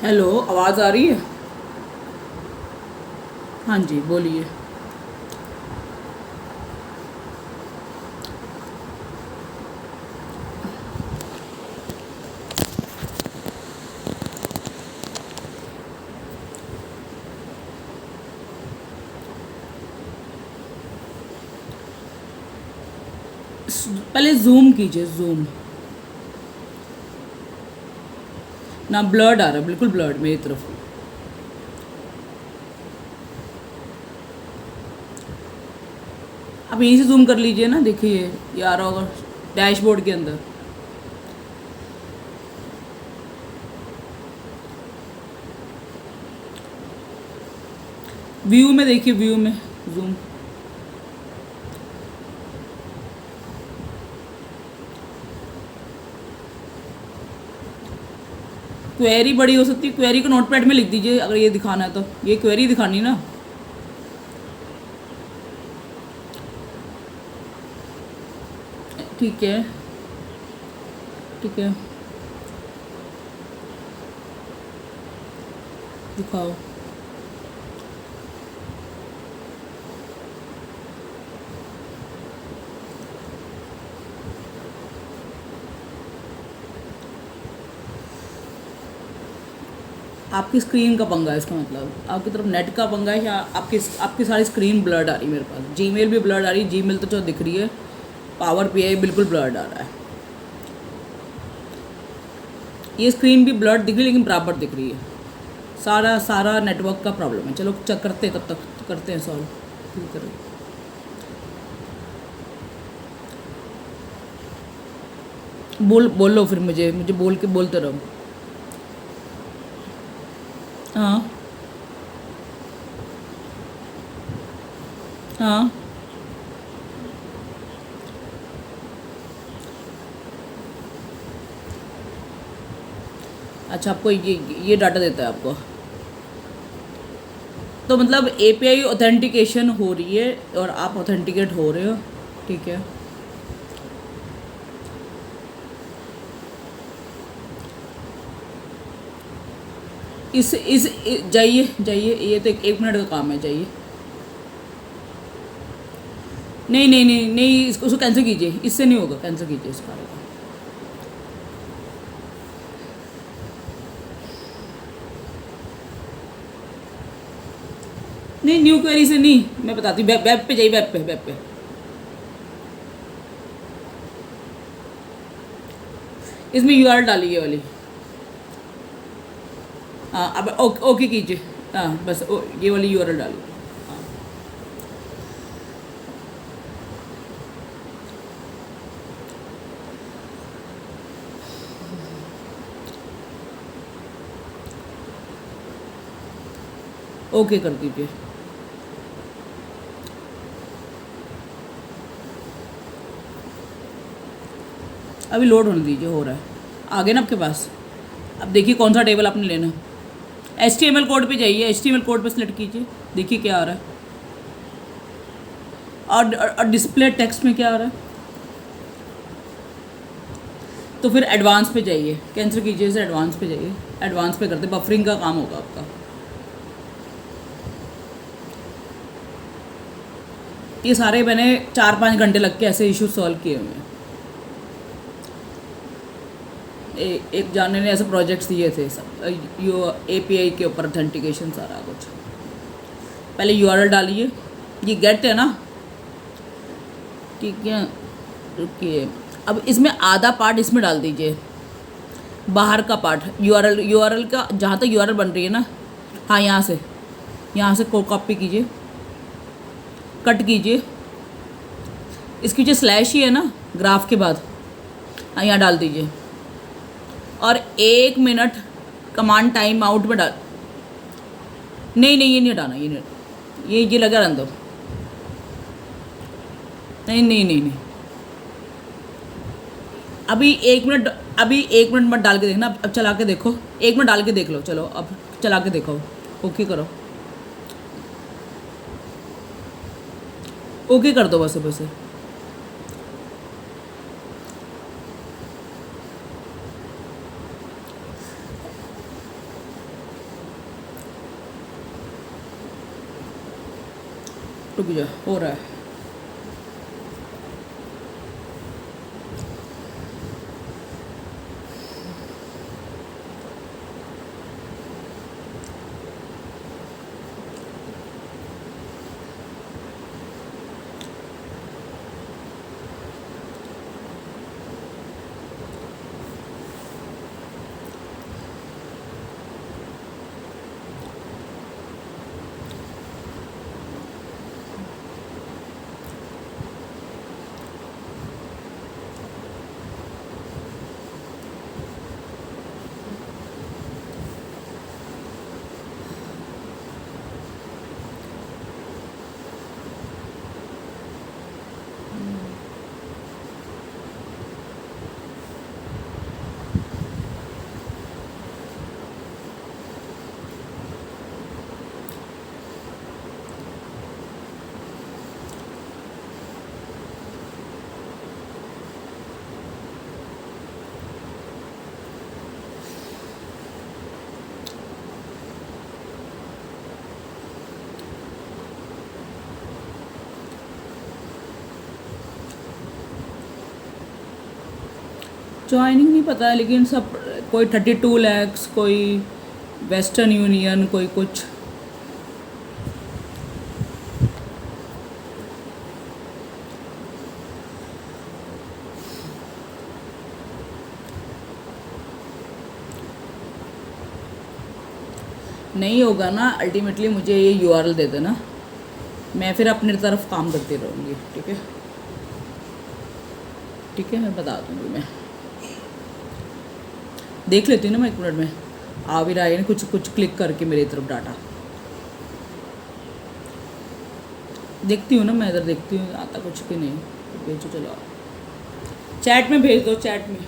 Hello, आवाज़ आ रही है? हाँ जी, बोलिए। पहले जूम कीजिए, जूम। ना ब्लर्ड आ रहा है, बिल्कुल ब्लर्ड मेरी तरफ। आप यहीं से जूम कर लीजिए ना, देखिए ये आ रहा होगा डैशबोर्ड के अंदर। व्यू में देखिए, व्यू में जूम। क्वेरी बड़ी हो सकती है, क्वेरी को नोटपैड में लिख दीजिए अगर ये दिखाना है तो। ये क्वेरी दिखानी ना। ठीक है, ठीक है, दिखाओ। आपकी स्क्रीन का पंगा है इसका मतलब, आपकी तरफ नेट का पंगा है, या आपकी आपकी सारी स्क्रीन ब्लर्ड आ रही है। मेरे पास जीमेल भी ब्लर्ड आ रही है, जीमेल तो जो दिख रही है, पावर पीआई बिल्कुल ब्लर्ड आ रहा है। ये स्क्रीन भी ब्लर्ड दिख रही है लेकिन बराबर दिख रही है। सारा सारा नेटवर्क का प्रॉब्लम है। चलो चेक करते हैं, तब तक करते हैं सॉल्व। ठीक है, बोलो फिर मुझे मुझे बोल के बोलते रहो। हाँ, हाँ। अच्छा, आपको ये डाटा देता है आपको। तो मतलब एपीआई ऑथेंटिकेशन हो रही है और आप ऑथेंटिकेट हो रहे हो। ठीक है। जाइए जाइए, ये तो एक मिनट का काम है, जाइए। नहीं नहीं नहीं नहीं, इसको उसको कैंसिल कीजिए, इससे नहीं होगा, कैंसिल कीजिए इस कार्य को। नहीं, न्यू क्वेरी से नहीं, मैं बताती हूँ। वेब पे जाइए, वेब पे, वेब पे। इसमें यूआरएल डालिए वाली। हाँ, अब ओके कीजिए। हाँ बस ये वाली यूआरएल डालिए। हाँ, ओके कर दीजिए। अभी लोड होने दीजिए, हो रहा है। आ गए ना आपके पास? अब देखिए कौन सा टेबल आपने लेना। HTML कोड पे जाइए, HTML कोड पे सिलेक्ट कीजिए, देखिए क्या आ रहा है। और डिस्प्ले टेक्स्ट में क्या आ रहा है। तो फिर एडवांस पे जाइए, कैंसिल कीजिए इसे, एडवांस पे जाइए। एडवांस पे करते बफरिंग का काम होगा आपका। ये सारे मैंने 4-5 घंटे लग के ऐसे इशू सॉल्व किए हुए हैं। एक जानने ने ऐसे प्रोजेक्ट्स दिए थे सब, यो एपीआई के ऊपर ऑथेंटिकेशन सारा कुछ। पहले यूआरएल डालिए, ये गेट है ना। ठीक है, रुकिए। अब इसमें आधा पार्ट इसमें डाल दीजिए, बाहर का पार्ट। यूआरएल का जहाँ तक यूआरएल बन रही है ना, हाँ यहाँ से कॉपी कीजिए, कट कीजिए। इसकी जो स्लैश ही है ना ग्राफ के बाद, हाँ यहाँ डाल दीजिए। और 1 मिनट कमांड टाइम आउट में डाल। नहीं नहीं, ये नहीं हटाना, ये नहीं, ये लगा रहने दो। नहीं नहीं नहीं नहीं, अभी 1 मिनट मत डाल के देखना, अब चला के देखो। 1 मिनट डाल के देख लो, चलो अब चला के देखो। ओके करो, ओके कर दो बस बस। रुक जा, हो रहा है। ज्वाइनिंग नहीं पता है, लेकिन सब कोई 32 lakhs, कोई वेस्टर्न यूनियन, कोई कुछ। नहीं होगा ना, अल्टीमेटली मुझे ये यूआरएल दे देना, मैं फिर अपनी तरफ काम करती रहूँगी। ठीक है, ठीक है, मैं बता दूँगी। मैं देख लेती हूँ ना, मैं 1 मिनट में आ भी रहा है ना कुछ कुछ क्लिक करके मेरी तरफ डाटा देखती हूँ ना, मैं इधर देखती हूँ आता कुछ कि नहीं। भेजो, चलो चैट में भेज दो, चैट में।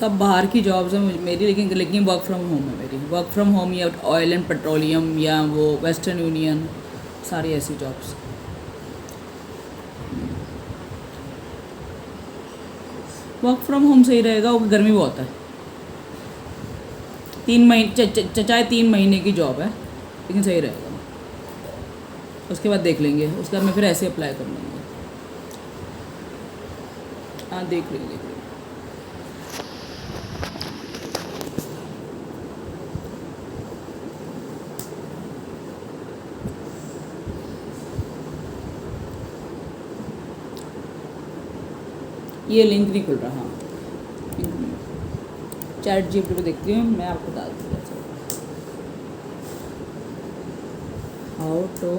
सब बाहर की जॉब्स हैं मेरी, लेकिन लेकिन वर्क फ्रॉम होम है मेरी। वर्क फ्रॉम होम या ऑयल एंड पेट्रोलियम या वो वेस्टर्न यूनियन, सारी ऐसी जॉब्स। वर्क फ्रॉम होम सही रहेगा, वो गर्मी बहुत है। 3 महीने चाहे 3 महीने की जॉब है, लेकिन सही रहेगा। उसके बाद देख लेंगे, उसके बाद मैं फिर ऐसे अप्लाई कर लूँगी। हाँ, देख लेंगे, देख लेंगे। ये लिंक नहीं खुल रहा। हाँ, चैट जीपीटी पे देखती हूँ, मैं आपको बता दूँगी हाउ टू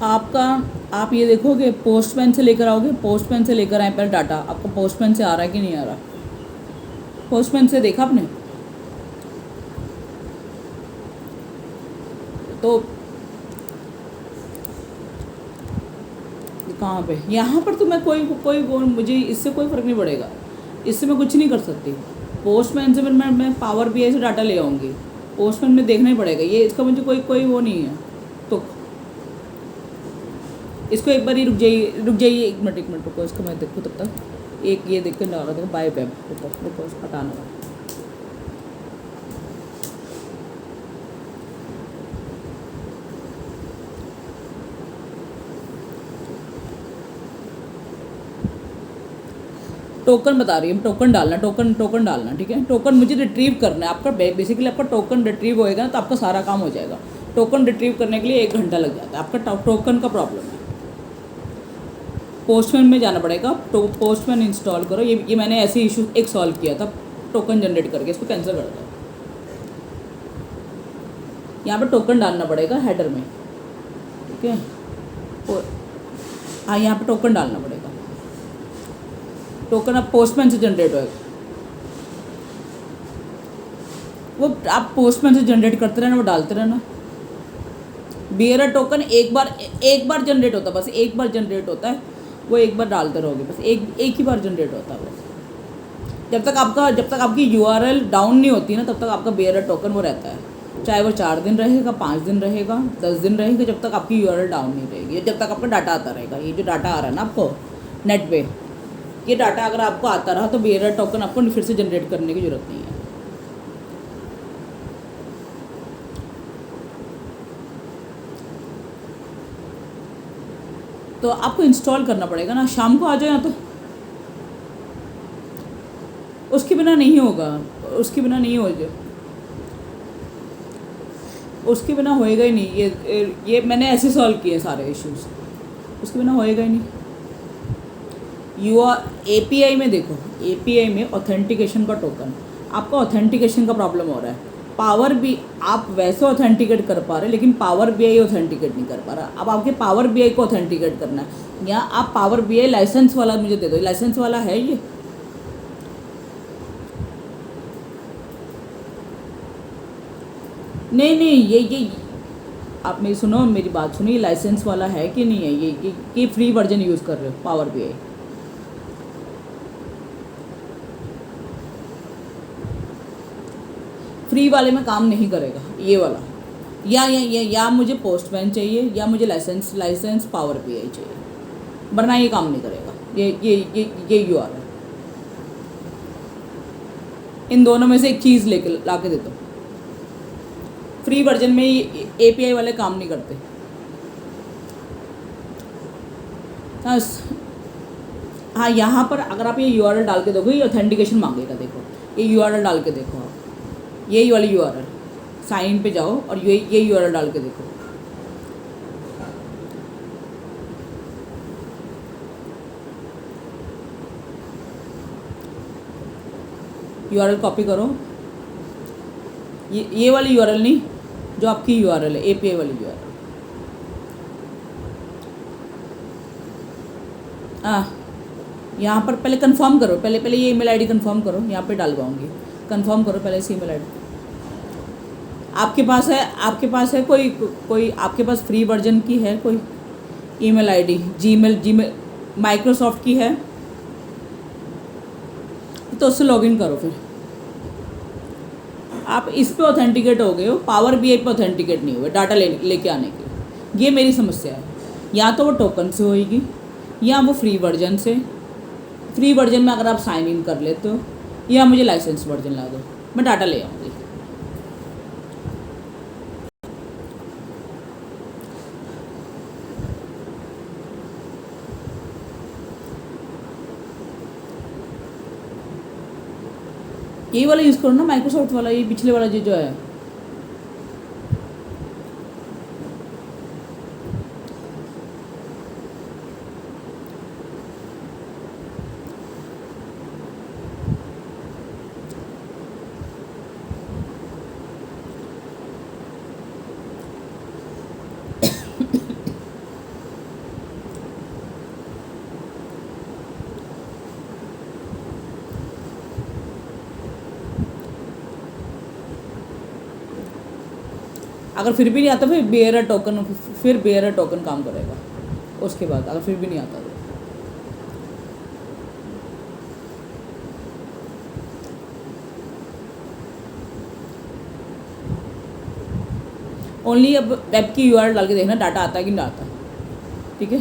आपका, आप ये देखोगे पोस्टमैन से लेकर आओगे, पोस्टमैन से लेकर आए पहले डाटा, आपको पोस्टमैन से आ रहा है कि नहीं आ रहा। पोस्टमैन से देखा आपने? तो कहाँ पे? यहाँ पर तो मैं कोई कोई मुझे इससे कोई फ़र्क नहीं पड़ेगा। इससे मैं कुछ नहीं कर सकती। पोस्टमैन से फिर मैं पावर बीआई से डाटा ले आऊँगी, पोस्टमैन में देखना ही पड़ेगा। ये इसका मुझे कोई कोई वो नहीं है। तो इसको एक बार ही रुक जाइए, एक मिनट रुको, इसको मैं देखूँ तब तक। एक ये देख कर डाला देखो, बाय वेब, रुको इसको हटाना है। टोकन बता रही है, टोकन डालना, टोकन डालना, ठीक है। टोकन मुझे रिट्रीव करना है आपका, बेसिकली आपका टोकन रिट्रीव होएगा ना तो आपका सारा काम हो जाएगा। टोकन रिट्रीव करने के लिए 1 घंटा लग जाता है, आपका टोकन का प्रॉब्लम है। पोस्टमैन में जाना पड़ेगा, तो पोस्टमैन इंस्टॉल करो। ये मैंने ऐसे इशू एक सॉल्व किया था टोकन जनरेट करके, इसको कैंसिल कर दो। यहाँ पर टोकन डालना पड़ेगा हेडर में, ठीक है। और हाँ, यहाँ पे टोकन डालना पड़ेगा। टोकन अब पोस्टमैन से जनरेट होएगा, वो आप पोस्टमैन से जनरेट करते रहना, वो डालते रहना। बियरर टोकन एक बार जनरेट होता है, बस एक बार जनरेट होता है, वो एक बार डालते रहोगे, बस एक ही बार जनरेट होता है बस। जब तक आपकी यूआरएल डाउन नहीं होती ना, तब तक आपका बियरर टोकन वो रहता है। चाहे वो 4 दिन रहेगा, 5 दिन रहेगा, 10 दिन रहेगा, जब तक आपकी यूआरएल डाउन नहीं रहेगी, जब तक आपका डाटा आता रहेगा। ये जो डाटा आ रहा है ना आपको नेट पे, ये डाटा अगर आपको आता रहा तो बियरर टोकन आपको फिर से जनरेट करने की जरूरत नहीं है। तो आपको इंस्टॉल करना पड़ेगा ना, शाम को आ जाए, तो उसके बिना नहीं होगा, उसके बिना नहीं होगा, उसके बिना होएगा ही नहीं। ये मैंने ऐसे सॉल्व किए सारे इश्यूज, उसके बिना होएगा ही नहीं। एपीआई में देखो, एपीआई में ऑथेंटिकेशन का टोकन, आपका ऑथेंटिकेशन का प्रॉब्लम हो रहा है। पावर भी आप वैसे ऑथेंटिकेट कर पा रहे, लेकिन पावर बीआई ऑथेंटिकेट नहीं कर पा रहा। अब आपके पावर बीआई को ऑथेंटिकेट करना है, या आप पावर बीआई लाइसेंस वाला मुझे दे दो। लाइसेंस वाला है ये? नहीं, ये आप मेरी सुनो, मेरी बात सुनिए, लाइसेंस वाला है कि नहीं है? ये फ्री वर्जन यूज़ कर रहे हो पावर बीआई। फ्री वाले में काम नहीं करेगा ये वाला। या मुझे पोस्टमैन चाहिए, या मुझे लाइसेंस पावर बीआई चाहिए, वरना ये काम नहीं करेगा। ये यूआरएल, इन दोनों में से एक चीज़ लेके ला के दे दो। फ्री वर्जन में एपीआई वाले काम नहीं करते। हाँ, यहाँ पर अगर आप ये यूआरएल डाल के देखो, ये ऑथेंटिकेशन मांगेगा। देखो, ये यूआरएल डाल के देखो आप, यही वाली यूआरएल, साइन पे जाओ और ये यूआरएल डाल के देखो। यूआरएल कॉपी करो, ये वाली यूआरएल नहीं, जो आपकी यूआरएल है, एपीआई वाली यूआरएल। यहाँ पर पहले कंफर्म करो, पहले ये ईमेल आईडी कंफर्म करो। यहाँ पे डाल पाऊँगी, कंफर्म करो पहले इस ईमेल आईडी। आपके पास है कोई आपके पास फ्री वर्जन की है कोई ईमेल आईडी? जीमेल माइक्रोसॉफ्ट की है तो उससे लॉगिन करो। फिर आप इस पे ऑथेंटिकेट हो गए हो, पावर बीआई पे ऑथेंटिकेट नहीं हुए डाटा लेके आने के। ये मेरी समस्या है। या तो वो टोकन से होएगी, या वो फ्री वर्जन से। फ्री वर्जन में अगर आप साइन इन कर लेते हो, या मुझे लाइसेंस वर्जन ला दो, मैं डाटा ले आऊँगी। यही वाला यूज़ करो ना, माइक्रोसॉफ्ट वाला, ये पिछले वाला जो है। अगर फिर भी नहीं आता, फिर बेयरर टोकन काम करेगा उसके बाद, अगर फिर भी नहीं आता तो। ओनली अब वेब की यूआरएल डाल के देखना डाटा आता है कि नहीं आता, ठीक है।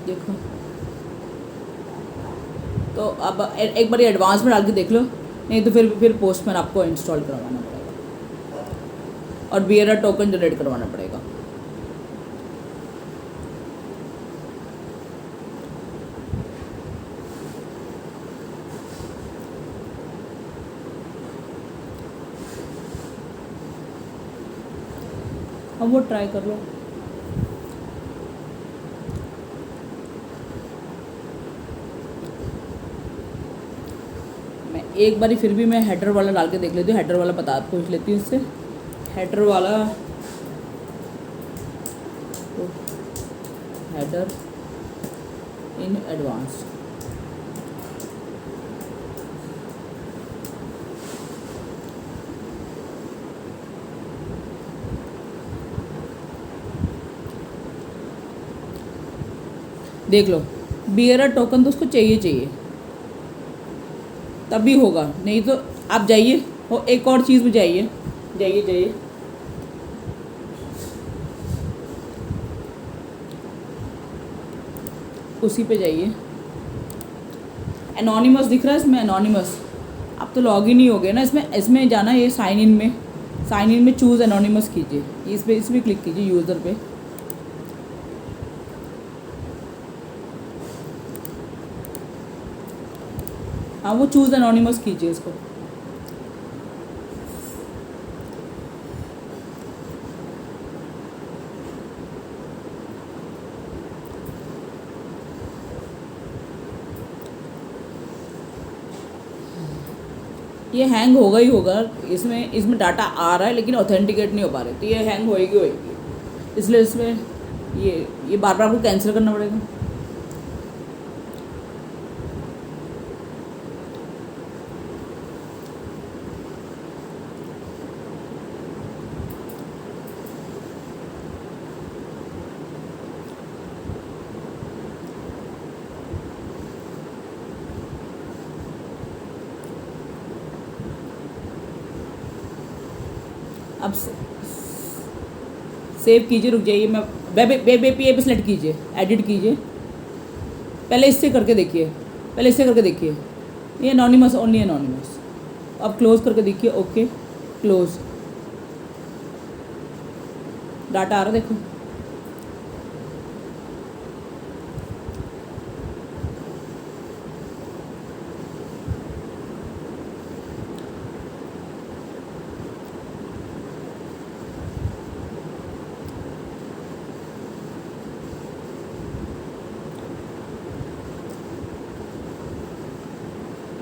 देखो तो अब एक बार एडवांस में डाल के देख लो, नहीं तो फिर पोस्टमैन आपको इंस्टॉल करवाना पड़ेगा और बियरर टोकन जनरेट करवाना पड़ेगा। अब वो ट्राई कर लो। मैं एक बारी फिर भी मैं हेडर वाला डाल के देख लेती हूँ, हेडर वाला बता पूछ लेती हूँ इससे। हेडर वाला तो हेडर इन एडवांस, देख लो बियरर टोकन तो उसको चाहिए तभी होगा, नहीं तो आप जाइए और एक और चीज़ में जाइए, उसी पे जाइए। एनोनिमस दिख रहा है इसमें, एनोनिमस आप तो लॉग इन ही हो गए ना इसमें जाना है, ये साइन इन में चूज़ एनोनिमस कीजिए, इस पर क्लिक कीजिए यूज़र पे। हाँ वो चूज़ एनोनिमस कीजिए इसको। ये हैंग होगा ही होगा, इसमें डाटा आ रहा है लेकिन ऑथेंटिकेट नहीं हो पा रहे, तो ये हैंग होएगी, इसलिए इसमें ये बार बार आपको कैंसिल करना पड़ेगा। अब सेव कीजिए, रुक जाइए, मैं वेब एपीआई पे सेलेक्ट कीजिए, एडिट कीजिए, पहले इससे करके देखिए, ये एनोनिमस, ओनली एनोनिमस। अब क्लोज करके देखिए, ओके क्लोज, डाटा आ रहा देखो।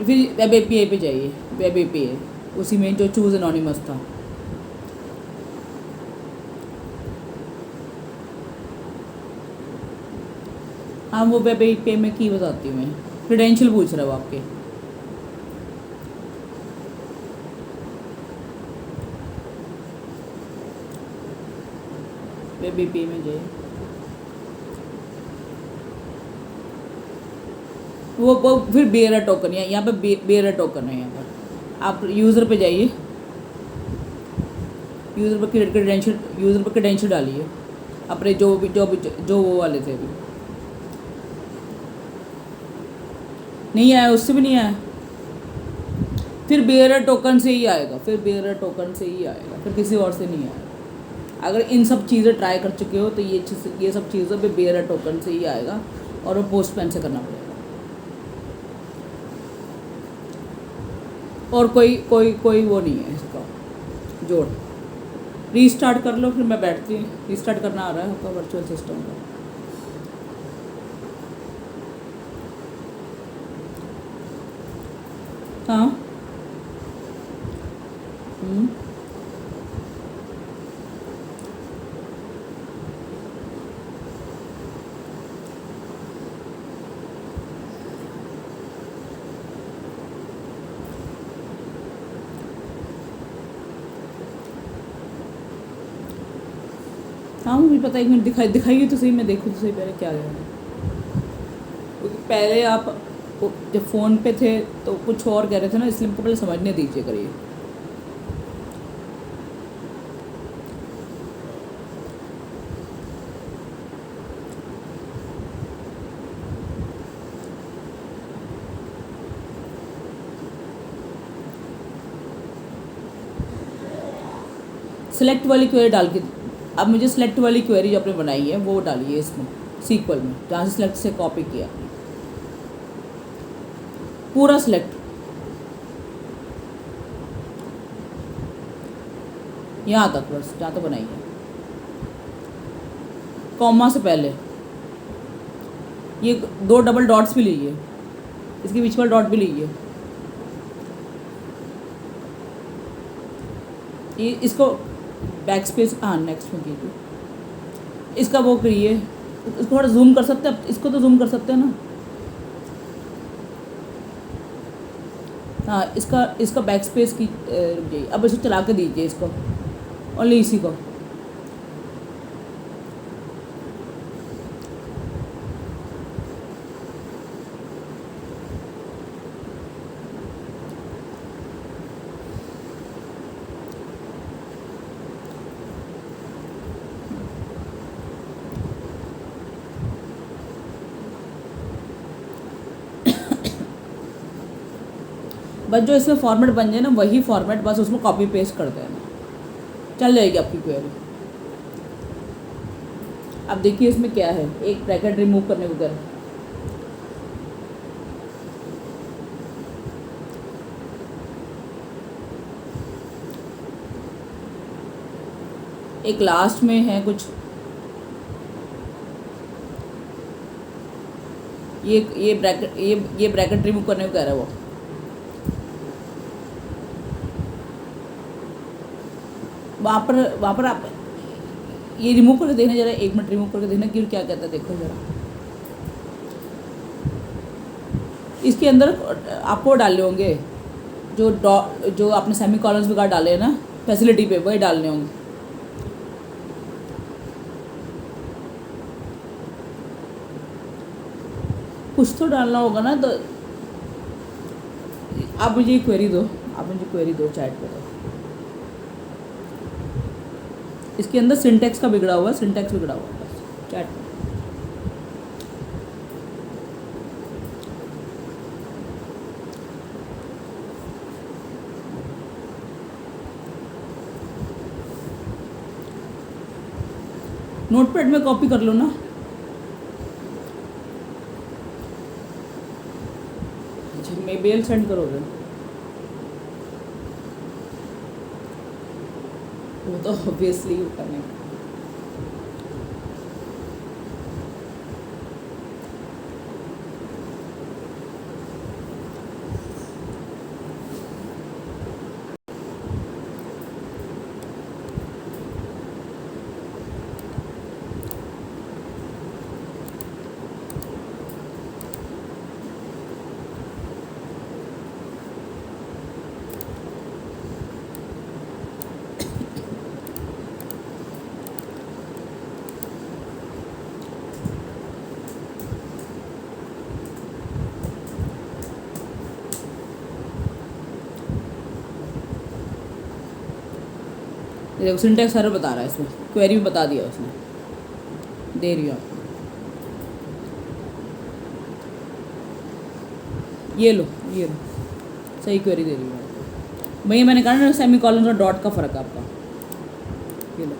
फिर वेब एपीआई पे जाइए, वेब एपीआई उसी में जो चूज़ एनोनिमस था। हाँ वो वेब एपीआई में की बताती हूँ मैं, क्रेडेंशियल पूछ रहा हूँ आपके। वेब एपीआई में जाइए, वो फिर बेयरर टोकन, यहाँ पे बेयरर टोकन है, यहाँ पर आप यूज़र पे जाइए, यूज़र पर क्रेडेंशियल डालिए अपने जो वो वाले थे, अभी नहीं आया, उससे भी नहीं आया, फिर बेयरर टोकन से ही आएगा, फिर किसी और से नहीं आएगा। अगर इन सब चीज़ें ट्राई कर चुके हो तो ये सब चीज़ों पे बेयरर टोकन से ही आएगा, और वो पोस्टमैन से करना पड़ेगा। और कोई वो नहीं है इसका जोड़। रीस्टार्ट कर लो, फिर मैं बैठती हूँ, रीस्टार्ट करना आ रहा है आपका वर्चुअल सिस्टम का। हाँ हाँ मुझे पता है, एक मिनट दिखाइए तो सही, मैं देखूँ तो सही पहले क्या है। क्योंकि पहले आप जब फ़ोन पे थे तो कुछ और कह रहे थे ना, इसलिए हमको पहले समझने दीजिए करिए। सेलेक्ट वाली क्वेरी डाल के, अब मुझे सेलेक्ट वाली क्वेरी जो आपने बनाई है वो डालिए इसमें सीक्वल में, जहाँ से सेलेक्ट से कॉपी किया पूरा सेलेक्ट, यहाँ तक बस, जहाँ तक बनाई है, कॉमा से पहले ये 2 डबल डॉट्स भी लीजिए, इसके बीच वाला डॉट भी लीजिए, ये इसको बैक स्पेस, हाँ नेक्स्ट में कीजिए, इसका वो करिए, इसको थोड़ा जूम कर सकते हैं, इसको तो जूम कर सकते हैं ना, हाँ इसका बैक स्पेस की रुक जाइए, अब इसको चला के दीजिए इसको, ओनली इसी को, बस जो इसमें फॉर्मेट बन जाए ना वही फॉर्मेट बस उसमें कॉपी पेस्ट कर देना, चल जाएगी आपकी क्वेरी। अब देखिए इसमें क्या है, एक ब्रैकेट रिमूव करने को कर, एक लास्ट में है कुछ, ये ब्रैकेट रिमूव करने को कह रहा है वो, वहाँ पर आप ये रिमूव करके देखना जरा, 1 मिनट रिमूव करके देखना कि क्या कहता है, देखो जरा। इसके अंदर आपको डालने होंगे जो आपने सेमी कॉलम्स वगैरह डाले हैं ना फैसिलिटी पे, वही डालने होंगे। कुछ तो डालना होगा ना, तो आप मुझे क्वेरी दो, चैट पे दो। इसके अंदर सिंटैक्स का बिगड़ा हुआ है, सिंटैक्स बिगड़ा हुआ है बस चैट में। नोटपैड में कॉपी कर लो ना, अच्छा मेल सेंड करोगे, वो तो ऑब्वियसली करने का। ये देखो सिंटैक्स सारा बता रहा है, इसमें क्वेरी में बता दिया उसने, दे रही हूँ आपको, ये लो सही क्वेरी दे रही हूँ आपको। वही मैंने कहा ना सेमी कॉलम और डॉट का फ़र्क है आपका, ये लो,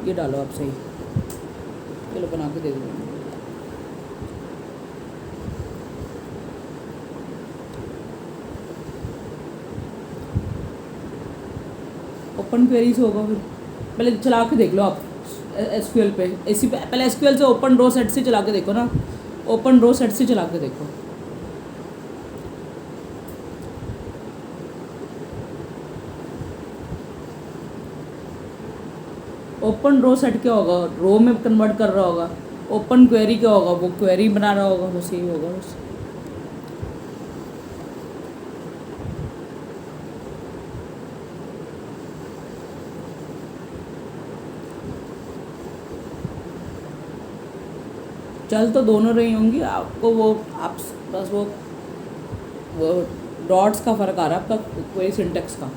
ये डालो आप सही, चलो बना के दे दूँगा। ओपन क्वेरी से होगा, फिर पहले चला के देख लो आप एसक्यूएल पे, इसी पे पहले एसक्यूएल से ओपन रो सेट से चला के देखो ना, ओपन रो सेट से चला के देखो। ओपन रो सेट क्या होगा, रो में कन्वर्ट कर रहा होगा, ओपन क्वेरी क्या होगा, वो क्वेरी बना रहा होगा, बस यही होगा बस। चल तो दोनों रही होंगी, आपको वो आप बस वो डॉट्स का फ़र्क आ रहा है आपका क्वेरी सिंटेक्स का।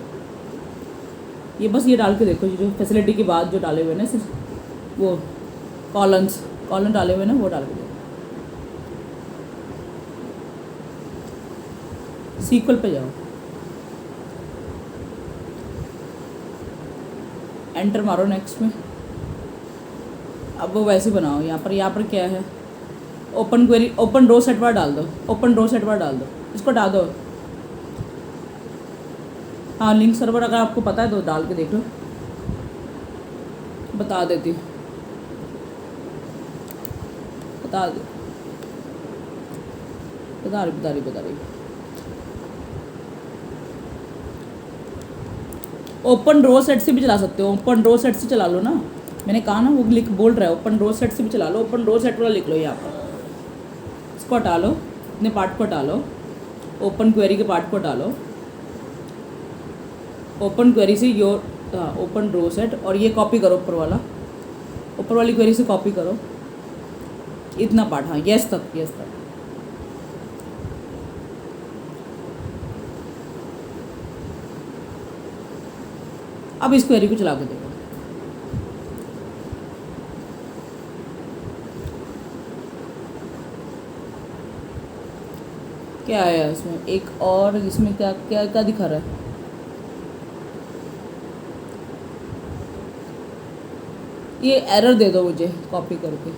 ये बस ये डाल के देखो, ये जो फैसिलिटी के बाद जो डाले हुए ना सिर्फ वो कॉलन डाले हुए ना, वो डाल के देखो। सीक्वल पे जाओ, एंटर मारो नेक्स्ट में। अब वो वैसे बनाओ, यहाँ पर क्या है, ओपन क्वेरी, ओपन रो सेट बार डाल दो, ओपन रो सेट बार डाल दो, इसको डाल दो। हाँ लिंक सर्वर अगर आपको पता है तो डाल के देख लो, बता देती, बता दे, बता रही। ओपन रो सेट से भी चला सकते हो, ओपन रो सेट से चला लो ना, मैंने कहा ना वो लिख बोल रहा है, ओपन रो सेट से भी चला लो, ओपन रो सेट वाला लिख लो यहाँ पर। इसको हटा लो, इतने पार्ट को हटा लो, ओपन क्वेरी के पार्ट को हटा लो, ओपन क्वेरी से ओपन रो सेट, और ये कॉपी करो ऊपर वाला, ऊपर वाली क्वेरी से कॉपी करो इतना पार्ट, हाँ यस तक। अब इस क्वेरी को चला के देखो, क्या आया इसमें, एक और इसमें क्या क्या क्या दिखा रहा है, ये एरर दे दो मुझे कॉपी करके।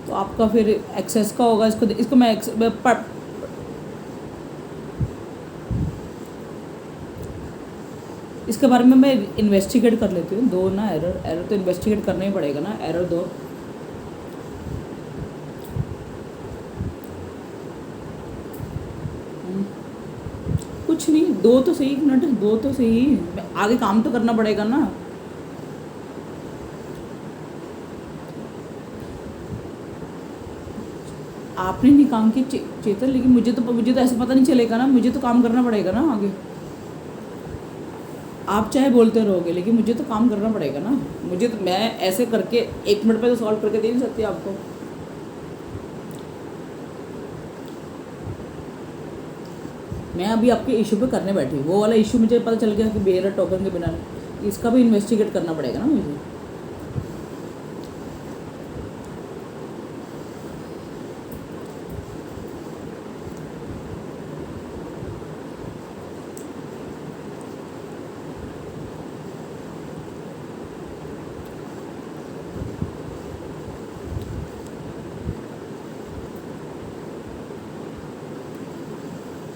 तो आपका फिर एक्सेस का होगा, इसको मैं इसके बारे में मैं इन्वेस्टिगेट कर लेती हूँ। दो ना एरर तो इन्वेस्टिगेट करना ही पड़ेगा ना, एरर दो। कुछ नहीं, दो तो सही, एक मिनट, दो तो सही, आगे काम तो करना पड़ेगा ना। आपने नहीं काम की चेतन, लेकिन मुझे तो ऐसा पता नहीं चलेगा ना, मुझे तो काम करना पड़ेगा ना आगे। आप चाहे बोलते रहोगे लेकिन मुझे तो काम करना पड़ेगा ना, मुझे तो, मैं ऐसे करके 1 मिनट पे तो सॉल्व करके दे नहीं सकती आपको। मैं अभी आपके इशू पे करने बैठी, वो वाला इशू मुझे पता चल गया कि बेयर टोकन के बिना, इसका भी इन्वेस्टिगेट करना पड़ेगा ना मुझे।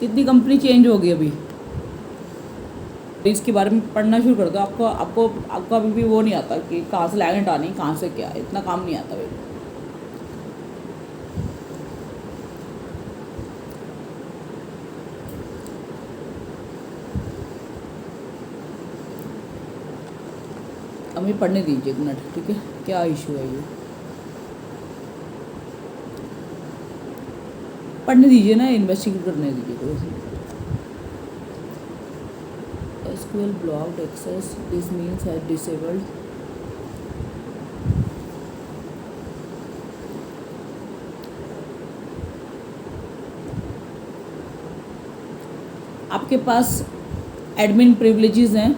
कितनी कंपनी चेंज होगी अभी, इसके बारे में पढ़ना शुरू कर दो। आपको अभी भी वो नहीं आता कि कहाँ से लैगेंट आनी, कहाँ से क्या, इतना काम नहीं आता भाई। हमें पढ़ने दीजिए 1 मिनट, ठीक है, क्या इशू है ये, पढ़ने दीजिए ना, इन्वेस्टिगेट करने दीजिए। तो SQL blocked access, this means has disabled। आपके पास एडमिन प्रिविलेजेस हैं,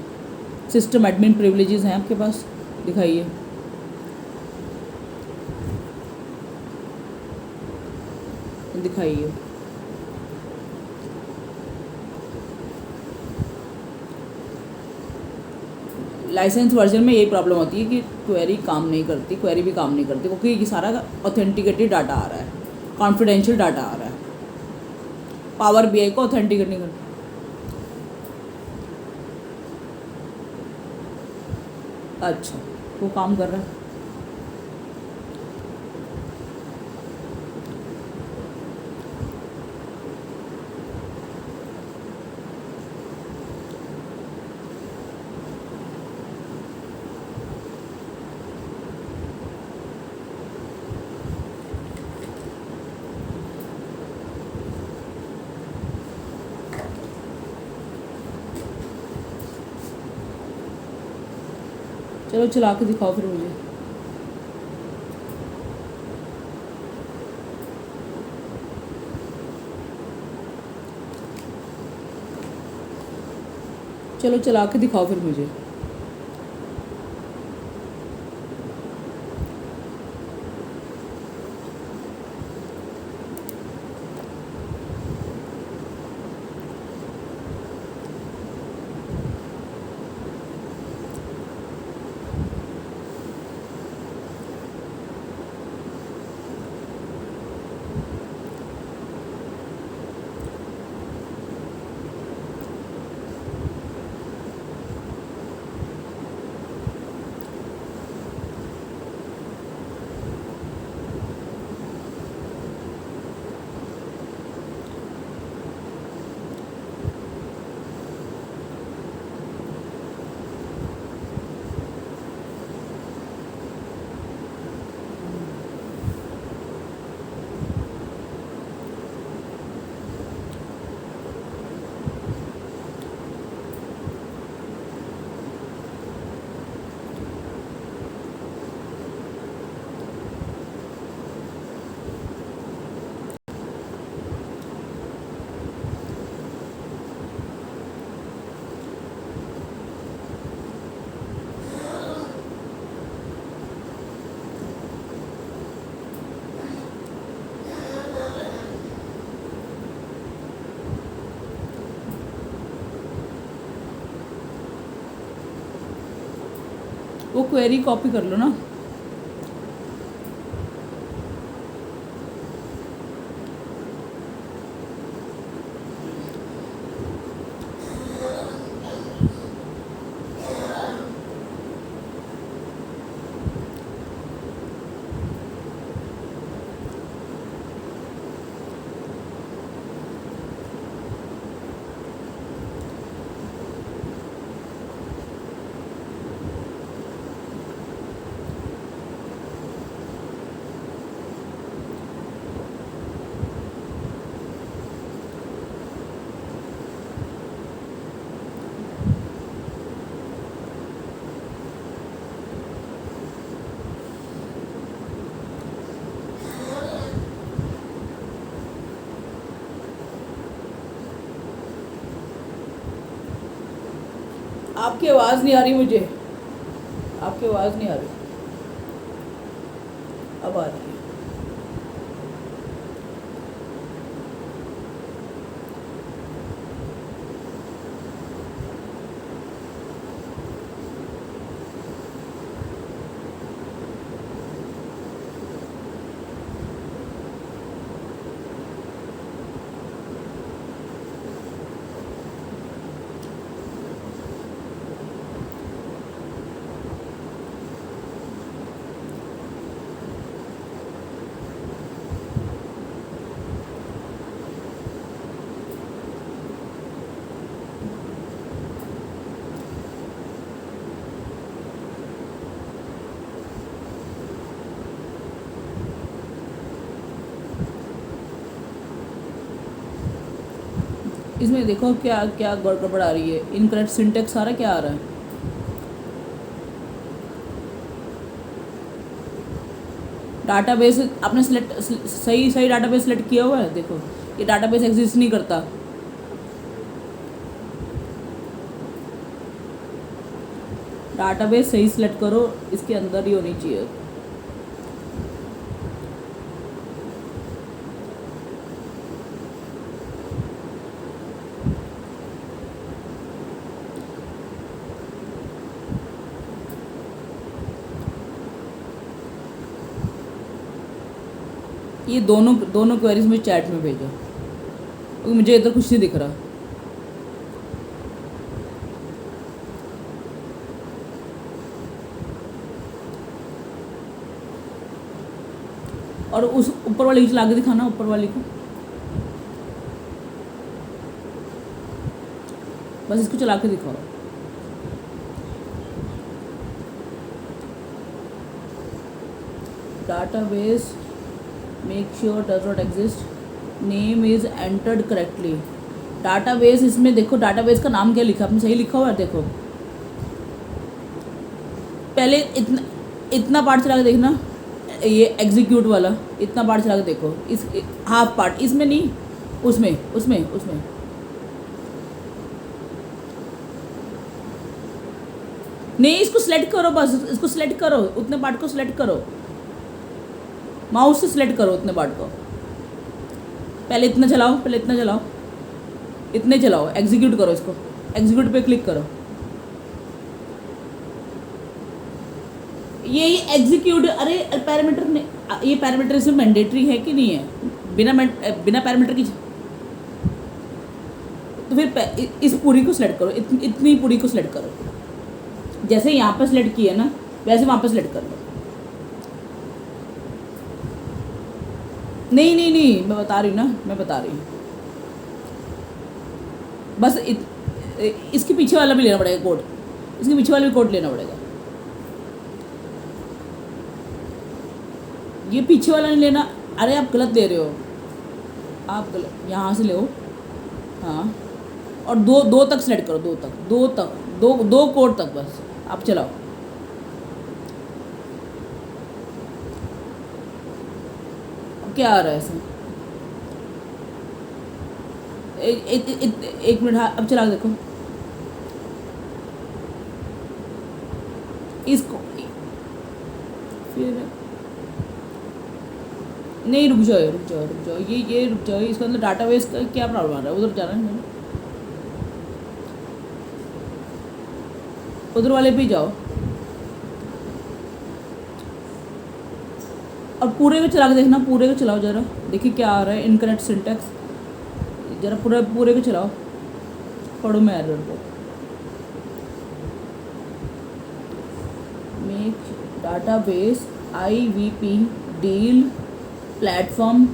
सिस्टम एडमिन प्रिविलेजेस हैं आपके पास, दिखाइए। दिखाइए, लाइसेंस वर्जन में यही प्रॉब्लम होती है कि क्वेरी काम नहीं करती, क्वेरी भी काम नहीं करती, क्योंकि ये सारा ऑथेंटिकेटेड डाटा आ रहा है, कॉन्फिडेंशियल डाटा आ रहा है, पावर BI को ऑथेंटिकेट नहीं करता। अच्छा, वो काम कर रहा है। चलो चला के दिखाओ फिर मुझे। चलो चला के दिखाओ फिर मुझे। वो क्वेरी कॉपी कर लो ना। आपकी आवाज़ नहीं आ रही मुझे, आपकी आवाज़ नहीं आ रही। अब आ रही है। इसमें देखो क्या क्या गड़बड़ आ रही है, इनकरेक्ट सिंटेक्स आ रहा है, क्या आ रहा है। डाटाबेस आपने सिलेक्ट सही डाटाबेस सिलेक्ट किया हुआ है। देखो ये डाटाबेस एग्जिस्ट नहीं करता। डाटाबेस सही सिलेक्ट करो, इसके अंदर ही होनी चाहिए। ये दोनों क्वेरीज में चैट में भेजो, क्योंकि मुझे इधर कुछ नहीं दिख रहा। और उस ऊपर वाली चला के दिखाना, ऊपर वाली को, बस इसको चला के दिखाओ। Database make sure does not exist, name is entered correctly. Database, इसमें देखो डाटाबेस का नाम क्या लिखा, आपने सही लिखा हुआ है। देखो पहले इतना इतना पार्ट चला के देखना, ये एग्जीक्यूट वाला इतना पार्ट चला के देखो, इस हाफ पार्ट, इसमें नहीं, उसमें उसमें उसमें नहीं, इसको सिलेक्ट करो, बस इसको सिलेक्ट करो, उतने पार्ट को सिलेक्ट करो, माउस से सिलेक्ट करो उतने पार्ट को। पहले इतना चलाओ, पहले इतना चलाओ, इतने चलाओ, एग्जीक्यूट करो इसको, एग्जीक्यूट पे क्लिक करो। ये एग्जीक्यूट, अरे पैरामीटर ने, ये पैरामीटर इसमें मैंडेटरी है कि नहीं है? बिना पैरामीटर की, तो फिर इस पूरी को सिलेक्ट करो, इतनी पूरी को सिलेक्ट करो, जैसे यहाँ पर सिलेक्ट किया ना वैसे वहाँ पर सिलेक्ट कर लो। नहीं नहीं नहीं, मैं बता रही हूँ ना, मैं बता रही हूँ, बस इसके पीछे वाला भी लेना पड़ेगा कोड, इसके पीछे वाला भी कोड लेना पड़ेगा, ये पीछे वाला नहीं लेना। अरे आप गलत दे रहे हो, आप गलत, यहाँ से ले, हाँ, और दो तक सिलेक्ट करो, दो कोड तक बस आप चलाओ। क्या आ रहा है इसमें? एक मिनट, हाँ अब चला के देखो इसको, फिर नहीं, रुक जाओ, ये रुक जाओ, इसके अंदर डाटाबेस का क्या प्रॉब्लम आ रहा है? उधर जाना है, उधर वाले पे जाओ और पूरे को चला के देखना, पूरे को चलाओ जरा, देखिए क्या आ रहा है, इनकरेक्ट सिंटैक्स, जरा पूरे को चलाओ, पढ़ो मैं एरर को। Make database IVP deal platform,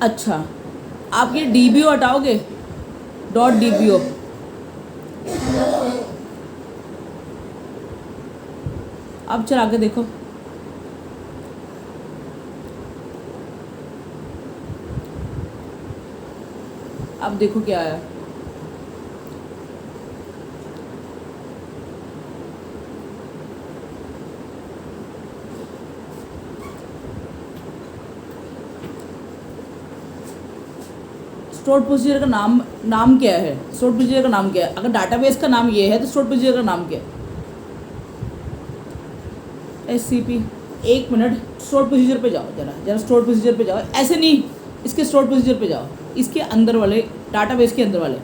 अच्छा आप ये DBO हटाओगे, .dbo, अब चला के देखो, अब देखो क्या आया। स्टोर्ड प्रोसीजर का नाम क्या है? स्टोर्ड प्रोसीजर का नाम क्या है? अगर डाटाबेस का नाम ये है तो स्टोर्ड प्रोसीजर का नाम क्या है? SCP, एक मिनट, स्टोर्ड प्रोसीजर पे जाओ, जरा स्टोर्ड प्रोसीजर पे जाओ, ऐसे नहीं, इसके स्टोर्ड प्रोसीजर पे जाओ, इसके अंदर वाले, डाटाबेस के अंदर वाले,